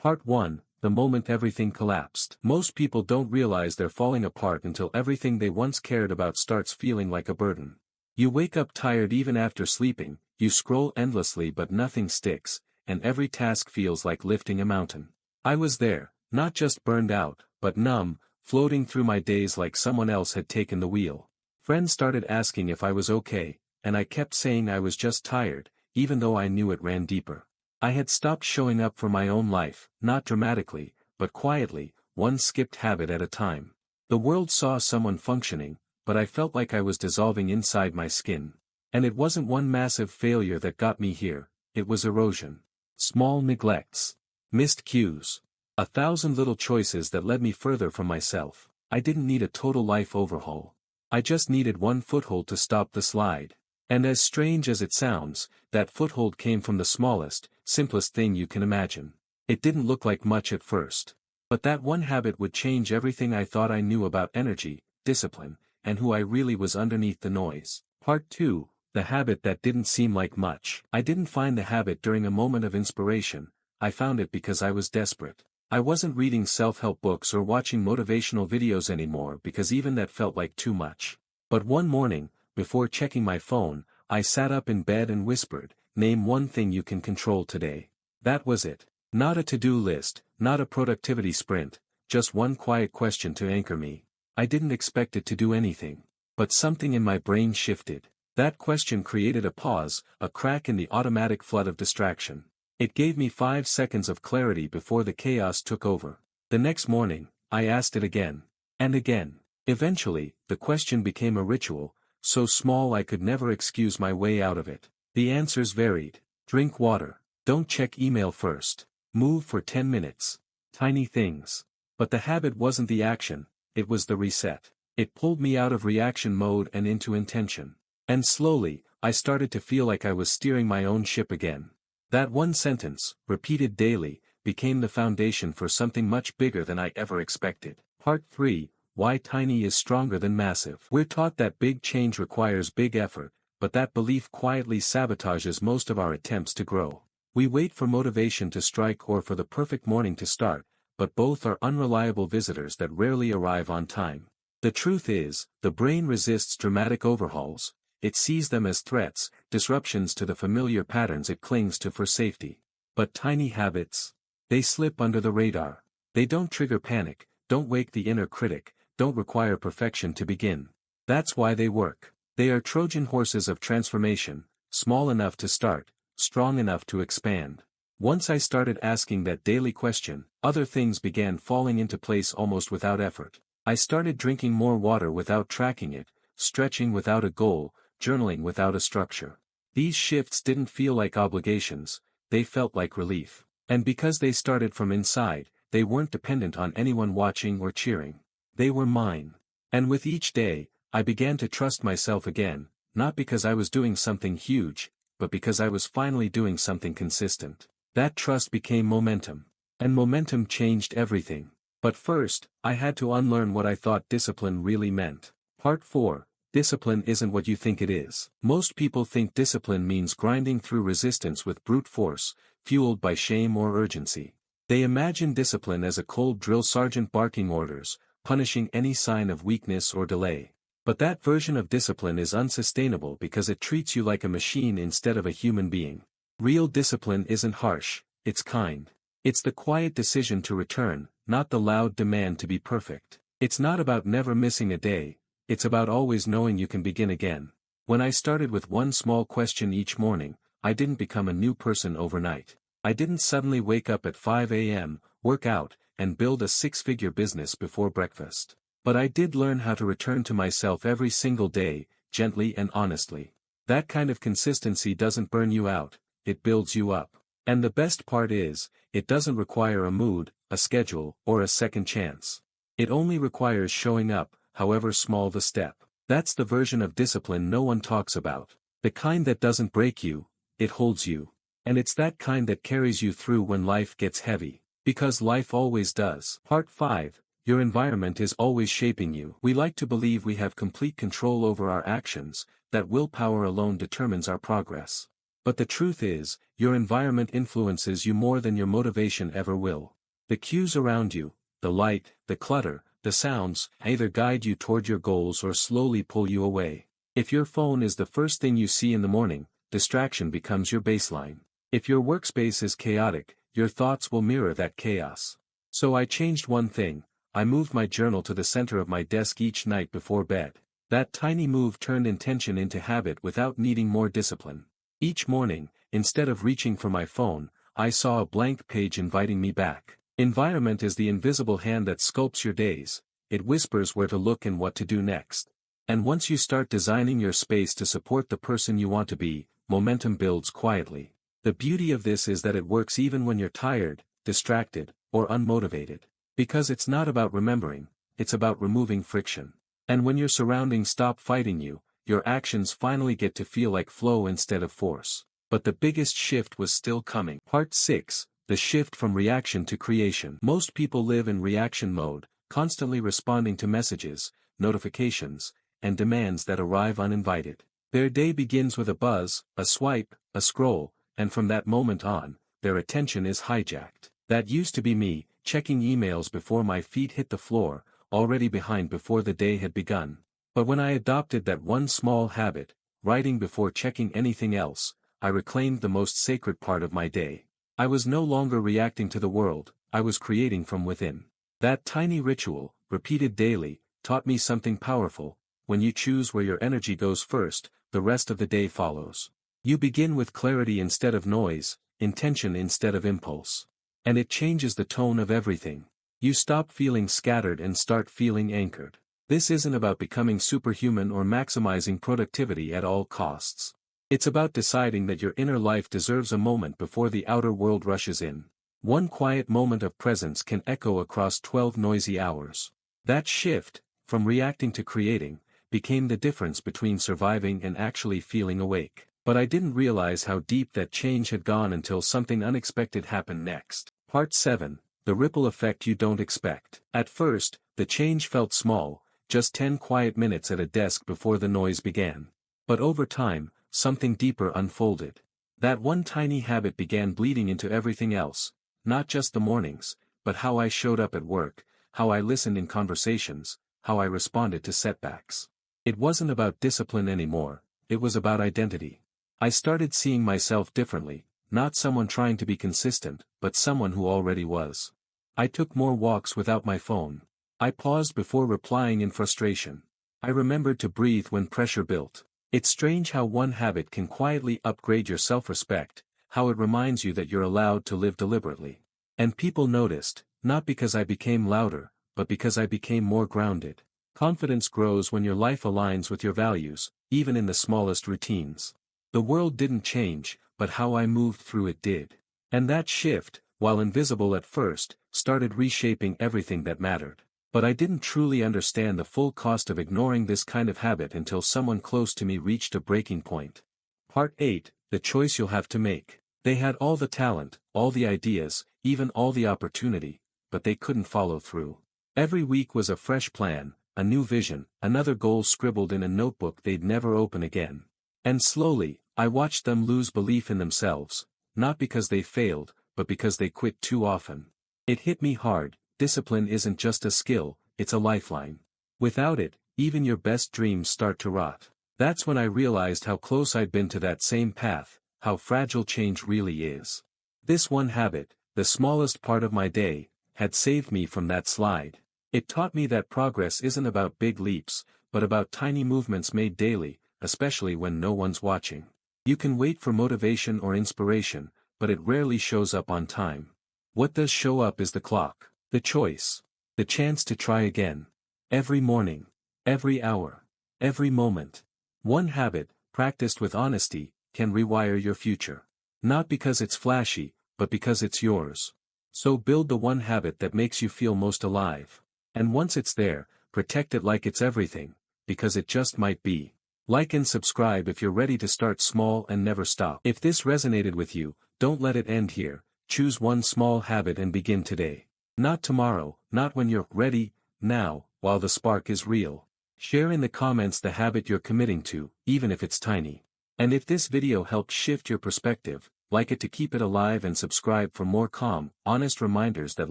Part 1, the moment everything collapsed. Most people don't realize they're falling apart until everything they once cared about starts feeling like a burden. You wake up tired even after sleeping, you scroll endlessly but nothing sticks, and every task feels like lifting a mountain. I was there, not just burned out, but numb, floating through my days like someone else had taken the wheel. Friends started asking if I was okay, and I kept saying I was just tired, even though I knew it ran deeper. I had stopped showing up for my own life, not dramatically, but quietly, one skipped habit at a time. The world saw someone functioning, but I felt like I was dissolving inside my skin. And it wasn't one massive failure that got me here, it was erosion. Small neglects. Missed cues. 1,000 little choices that led me further from myself. I didn't need a total life overhaul. I just needed one foothold to stop the slide. And as strange as it sounds, that foothold came from the smallest, simplest thing you can imagine. It didn't look like much at first. But that one habit would change everything I thought I knew about energy, discipline, and who I really was underneath the noise. Part 2, the habit that didn't seem like much. I didn't find the habit during a moment of inspiration, I found it because I was desperate. I wasn't reading self-help books or watching motivational videos anymore because even that felt like too much. But one morning, before checking my phone, I sat up in bed and whispered, "Name one thing you can control today." That was it. Not a to-do list, not a productivity sprint, just one quiet question to anchor me. I didn't expect it to do anything. But something in my brain shifted. That question created a pause, a crack in the automatic flood of distraction. It gave me 5 seconds of clarity before the chaos took over. The next morning, I asked it again. And again. Eventually, the question became a ritual, so small I could never excuse my way out of it. The answers varied. Drink water. Don't check email first. Move for 10 minutes. Tiny things. But the habit wasn't the action, it was the reset. It pulled me out of reaction mode and into intention. And slowly, I started to feel like I was steering my own ship again. That one sentence, repeated daily, became the foundation for something much bigger than I ever expected. Part 3, why tiny is stronger than massive. We're taught that big change requires big effort, but that belief quietly sabotages most of our attempts to grow. We wait for motivation to strike or for the perfect morning to start, but both are unreliable visitors that rarely arrive on time. The truth is, the brain resists dramatic overhauls. It sees them as threats, disruptions to the familiar patterns it clings to for safety. But tiny habits? They slip under the radar. They don't trigger panic, don't wake the inner critic, don't require perfection to begin. That's why they work. They are Trojan horses of transformation, small enough to start, strong enough to expand. Once I started asking that daily question, other things began falling into place almost without effort. I started drinking more water without tracking it, stretching without a goal, journaling without a structure. These shifts didn't feel like obligations, they felt like relief. And because they started from inside, they weren't dependent on anyone watching or cheering. They were mine. And with each day, I began to trust myself again, not because I was doing something huge, but because I was finally doing something consistent. That trust became momentum. And momentum changed everything. But first, I had to unlearn what I thought discipline really meant. Part 4. Discipline isn't what you think it is. Most people think discipline means grinding through resistance with brute force, fueled by shame or urgency. They imagine discipline as a cold drill sergeant barking orders, punishing any sign of weakness or delay. But that version of discipline is unsustainable because it treats you like a machine instead of a human being. Real discipline isn't harsh, it's kind. It's the quiet decision to return, not the loud demand to be perfect. It's not about never missing a day. It's about always knowing you can begin again. When I started with one small question each morning, I didn't become a new person overnight. I didn't suddenly wake up at 5 a.m., work out, and build a 6-figure business before breakfast. But I did learn how to return to myself every single day, gently and honestly. That kind of consistency doesn't burn you out, it builds you up. And the best part is, it doesn't require a mood, a schedule, or a second chance. It only requires showing up, however small the step. That's the version of discipline no one talks about. The kind that doesn't break you, it holds you. And it's that kind that carries you through when life gets heavy. Because life always does. Part 5. Your environment is always shaping you. We like to believe we have complete control over our actions, that willpower alone determines our progress. But the truth is, your environment influences you more than your motivation ever will. The cues around you, the light, the clutter, the sounds, either guide you toward your goals or slowly pull you away. If your phone is the first thing you see in the morning, distraction becomes your baseline. If your workspace is chaotic, your thoughts will mirror that chaos. So I changed one thing. I moved my journal to the center of my desk each night before bed. That tiny move turned intention into habit without needing more discipline. Each morning, instead of reaching for my phone, I saw a blank page inviting me back. Environment is the invisible hand that sculpts your days. It whispers where to look and what to do next. And once you start designing your space to support the person you want to be, momentum builds quietly. The beauty of this is that it works even when you're tired, distracted, or unmotivated. Because it's not about remembering, it's about removing friction. And when your surroundings stop fighting you, your actions finally get to feel like flow instead of force. But the biggest shift was still coming. Part 6, the shift from reaction to creation. Most people live in reaction mode, constantly responding to messages, notifications, and demands that arrive uninvited. Their day begins with a buzz, a swipe, a scroll, and from that moment on, their attention is hijacked. That used to be me, checking emails before my feet hit the floor, already behind before the day had begun. But when I adopted that one small habit, writing before checking anything else, I reclaimed the most sacred part of my day. I was no longer reacting to the world, I was creating from within. That tiny ritual, repeated daily, taught me something powerful. When you choose where your energy goes first, the rest of the day follows. You begin with clarity instead of noise, intention instead of impulse. And it changes the tone of everything. You stop feeling scattered and start feeling anchored. This isn't about becoming superhuman or maximizing productivity at all costs. It's about deciding that your inner life deserves a moment before the outer world rushes in. One quiet moment of presence can echo across 12 noisy hours. That shift, from reacting to creating, became the difference between surviving and actually feeling awake. But I didn't realize how deep that change had gone until something unexpected happened next. Part 7, the ripple effect you don't expect. At first, the change felt small, just 10 quiet minutes at a desk before the noise began. But over time, something deeper unfolded. That one tiny habit began bleeding into everything else, not just the mornings, but how I showed up at work, how I listened in conversations, how I responded to setbacks. It wasn't about discipline anymore, it was about identity. I started seeing myself differently, not someone trying to be consistent, but someone who already was. I took more walks without my phone. I paused before replying in frustration. I remembered to breathe when pressure built. It's strange how one habit can quietly upgrade your self-respect, how it reminds you that you're allowed to live deliberately. And people noticed, not because I became louder, but because I became more grounded. Confidence grows when your life aligns with your values, even in the smallest routines. The world didn't change, but how I moved through it did. And that shift, while invisible at first, started reshaping everything that mattered. But I didn't truly understand the full cost of ignoring this kind of habit until someone close to me reached a breaking point. Part 8, the choice you'll have to make. They had all the talent, all the ideas, even all the opportunity, but they couldn't follow through. Every week was a fresh plan, a new vision, another goal scribbled in a notebook they'd never open again. And slowly, I watched them lose belief in themselves, not because they failed, but because they quit too often. It hit me hard. Discipline isn't just a skill, it's a lifeline. Without it, even your best dreams start to rot. That's when I realized how close I'd been to that same path, how fragile change really is. This one habit, the smallest part of my day, had saved me from that slide. It taught me that progress isn't about big leaps, but about tiny movements made daily, especially when no one's watching. You can wait for motivation or inspiration, but it rarely shows up on time. What does show up is the clock. The choice. The chance to try again. Every morning. Every hour. Every moment. One habit, practiced with honesty, can rewire your future. Not because it's flashy, but because it's yours. So build the one habit that makes you feel most alive. And once it's there, protect it like it's everything, because it just might be. Like and subscribe if you're ready to start small and never stop. If this resonated with you, don't let it end here. Choose one small habit and begin today. Not tomorrow, not when you're ready, now, while the spark is real. Share in the comments the habit you're committing to, even if it's tiny. And if this video helped shift your perspective, like it to keep it alive and subscribe for more calm, honest reminders that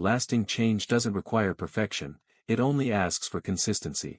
lasting change doesn't require perfection, it only asks for consistency.